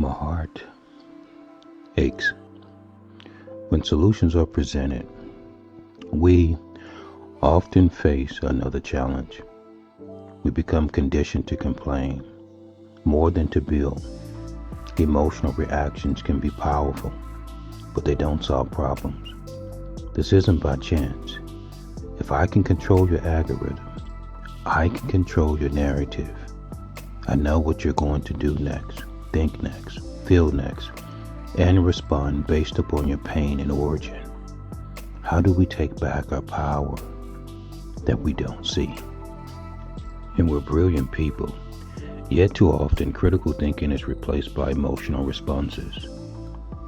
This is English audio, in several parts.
My heart aches when solutions are presented. We often face another challenge. We become conditioned to complain more than to build. Emotional reactions can be powerful, but they don't solve problems. This isn't by chance. If I can control your algorithm, I can control your narrative. I know what you're going to do next, think next, feel next, and respond based upon your pain and origin. How do we take back our power that we don't see? And we're brilliant people, yet too often critical thinking is replaced by emotional responses.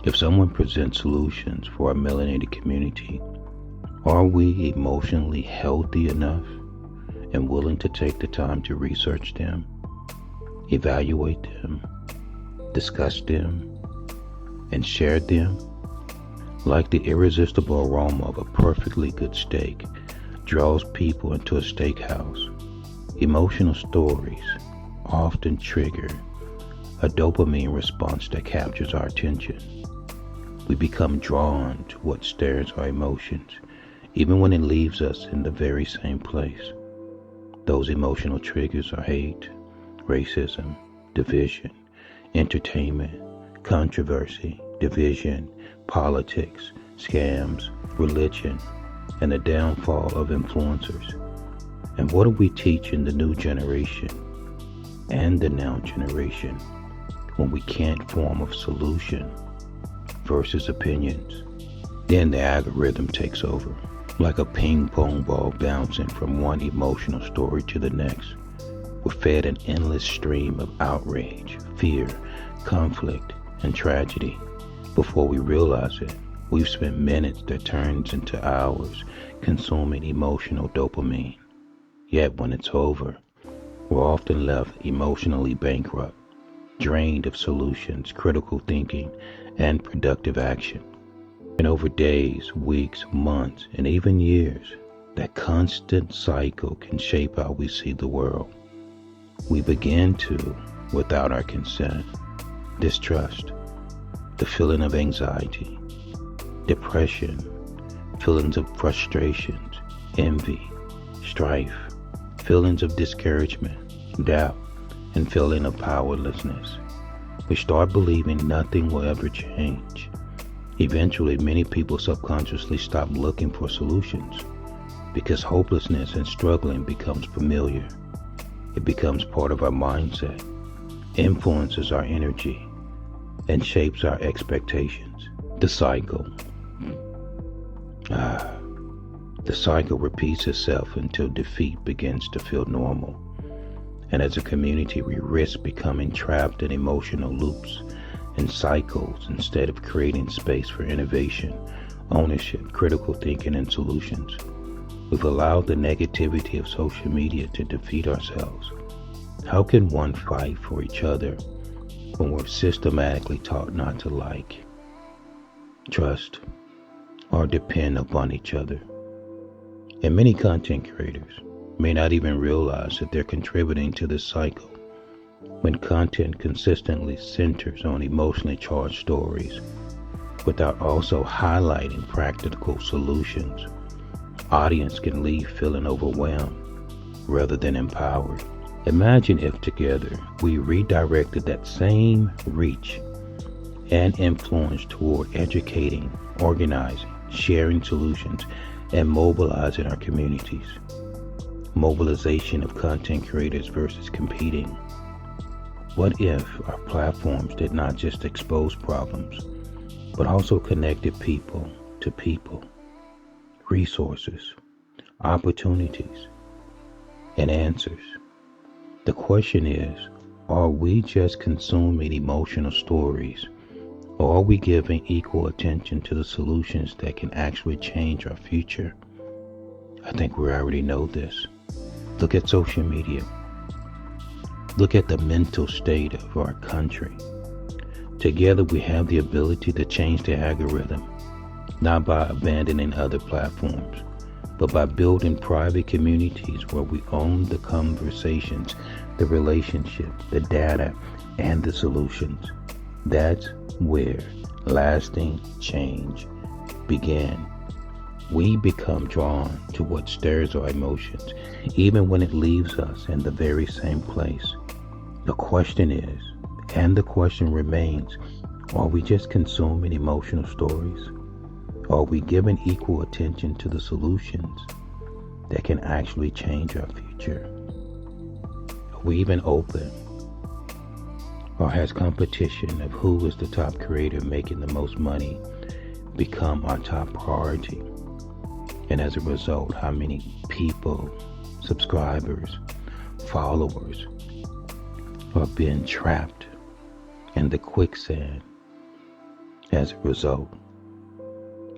If someone presents solutions for our melanated community, are we emotionally healthy enough and willing to take the time to research them, evaluate them, discuss them, and share them? Like the irresistible aroma of a perfectly good steak draws people into a steakhouse, emotional stories often trigger a dopamine response that captures our attention. We become drawn to what stirs our emotions, even when it leaves us in the very same place. Those emotional triggers are hate, racism, division, entertainment, controversy, division, politics, scams, religion, and the downfall of influencers. And what do we teach in the new generation and the now generation when we can't form a solution versus opinions? Then the algorithm takes over, like a ping pong ball bouncing from one emotional story to the next. We're fed an endless stream of outrage, fear, conflict, and tragedy. Before we realize it, we've spent minutes that turns into hours consuming emotional dopamine. Yet when it's over, we're often left emotionally bankrupt, drained of solutions, critical thinking, and productive action. And over days, weeks, months, and even years, that constant cycle can shape how we see the world. We begin to, without our consent, distrust, the feeling of anxiety, depression, feelings of frustrations, envy, strife, feelings of discouragement, doubt, and feeling of powerlessness. We start believing nothing will ever change. Eventually, many people subconsciously stop looking for solutions because hopelessness and struggling becomes familiar. It becomes part of our mindset, influences our energy, and shapes our expectations. The cycle. The cycle repeats itself until defeat begins to feel normal. And as a community, we risk becoming trapped in emotional loops and cycles instead of creating space for innovation, ownership, critical thinking, and solutions. We've allowed the negativity of social media to defeat ourselves. How can one fight for each other when we're systematically taught not to like, trust, or depend upon each other? And many content creators may not even realize that they're contributing to this cycle. When content consistently centers on emotionally charged stories without also highlighting practical solutions, audience can leave feeling overwhelmed rather than empowered. Imagine if together we redirected that same reach and influence toward educating, organizing, sharing solutions, and mobilizing our communities. Mobilization of content creators versus competing. What if our platforms did not just expose problems, but also connected people to people, resources, opportunities, and answers? The question is, are we just consuming emotional stories, or are we giving equal attention to the solutions that can actually change our future? I think we already know this. Look at social media. Look at the mental state of our country. Together we have the ability to change the algorithm, not by abandoning other platforms, but by building private communities where we own the conversations, the relationships, the data, and the solutions. That's where lasting change began. We become drawn to what stirs our emotions, even when it leaves us in the very same place. The question is, and the question remains, are we just consuming emotional stories? Are we giving equal attention to the solutions that can actually change our future? Are we even open? Or has competition of who is the top creator making the most money become our top priority? And as a result, how many people, subscribers, followers are being trapped in the quicksand as a result?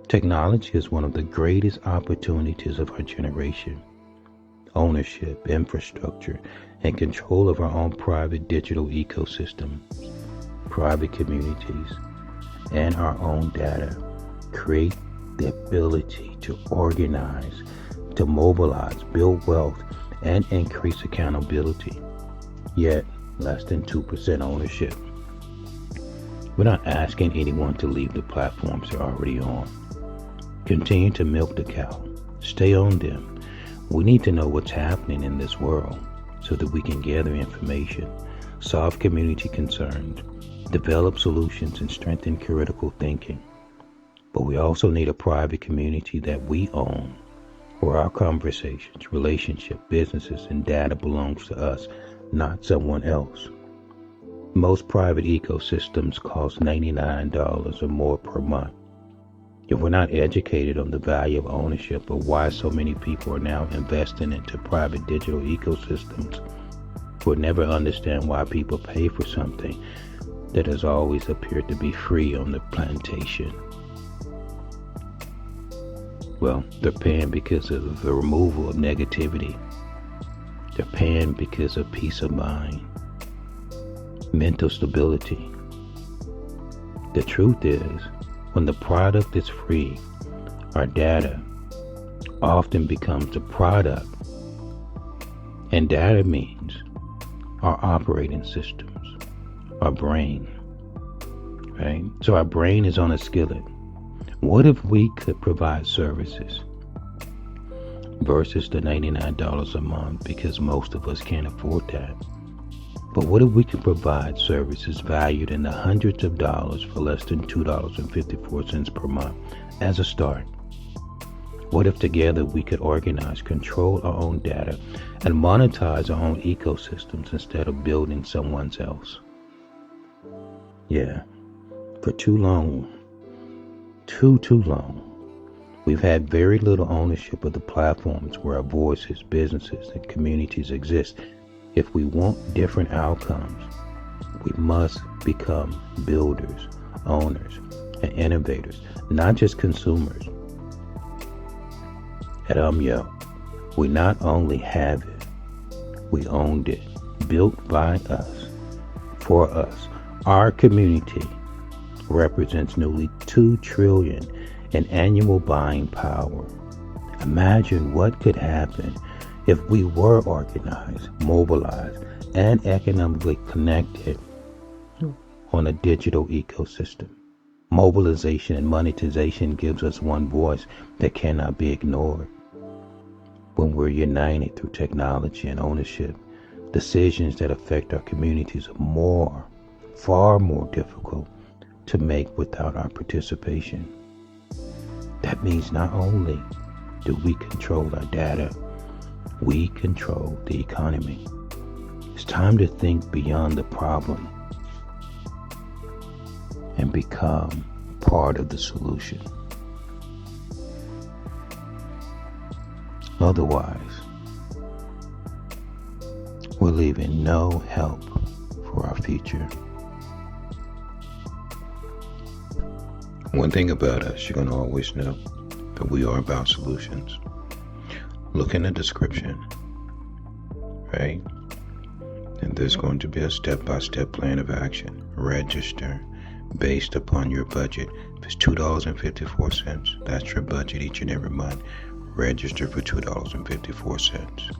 Technology is one of the greatest opportunities of our generation. Ownership, infrastructure, and control of our own private digital ecosystem, private communities, and our own data create the ability to organize, to mobilize, build wealth, and increase accountability. Yet, less than 2% ownership. We're not asking anyone to leave the platforms they're already on. Continue to milk the cow. Stay on them. We need to know what's happening in this world so that we can gather information, solve community concerns, develop solutions, and strengthen critical thinking. But we also need a private community that we own, where our conversations, relationships, businesses, and data belongs to us, not someone else. Most private ecosystems cost $99 or more per month. If we're not educated on the value of ownership or why so many people are now investing into private digital ecosystems, we'll never understand why people pay for something that has always appeared to be free on the plantation. Well, they're paying because of the removal of negativity. They're paying because of peace of mind, mental stability. The truth is, when the product is free, our data often becomes the product. And data means our operating systems, our brain, right? So our brain is on a skillet. What if we could provide services versus the $99 a month, because most of us can't afford that? But what if we could provide services valued in the hundreds of dollars for less than $2.54 per month as a start? What if together we could organize, control our own data, and monetize our own ecosystems instead of building someone else? Yeah, for too long, too long, we've had very little ownership of the platforms where our voices, businesses, and communities exist. If we want different outcomes, we must become builders, owners, and innovators, not just consumers. At we not only have it, we owned it, built by us, for us. Our community represents nearly $2 trillion in annual buying power. Imagine what could happen if we were organized, mobilized, and economically connected on a digital ecosystem. Mobilization and monetization gives us one voice that cannot be ignored. When we're united through technology and ownership, decisions that affect our communities are far more difficult to make without our participation. That means not only do we control our data, we control the economy. It's time to think beyond the problem and become part of the solution. Otherwise, we're leaving no help for our future. One thing about us, you're going to always know that we are about solutions. Look in the description, right? And there's going to be a step-by-step plan of action. Register based upon your budget. If it's $2.54, that's your budget each and every month. Register for $2.54.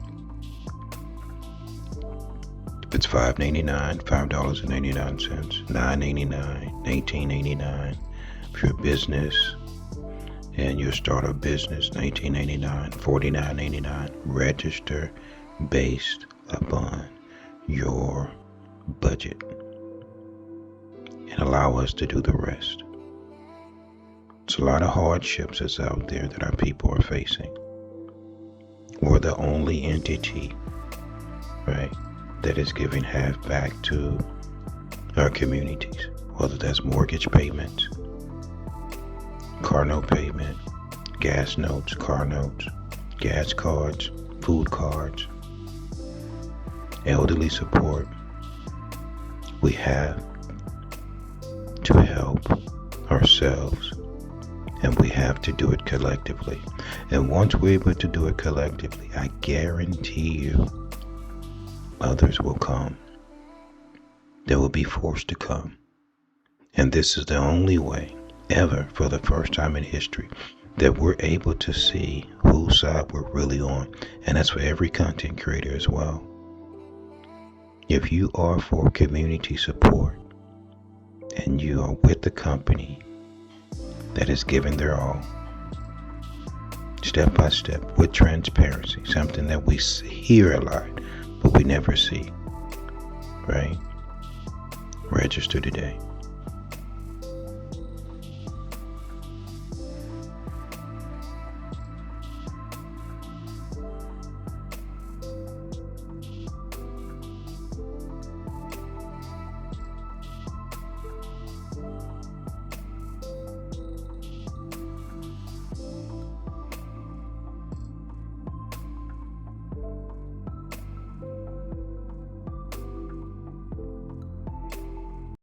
It's $5.99, $5.99, $9.99, $18.89. If you're a business and you start a business, $19.89, $49.89. Register based upon your budget and allow us to do the rest. It's a lot of hardships that's out there that our people are facing. We're the only entity, right, that is giving half back to our communities, whether that's mortgage payments, car note payment, gas notes, car notes, gas cards, food cards, elderly support. We have to help ourselves, and we have to do it collectively. And once we're able to do it collectively, I guarantee you others will come. They will be forced to come. And this is the only way ever, for the first time in history, that we're able to see whose side we're really on. And that's for every content creator as well. If you are for community support and you are with the company that is giving their all, step by step, with transparency, something that we hear a lot, but we never see, right? Register today.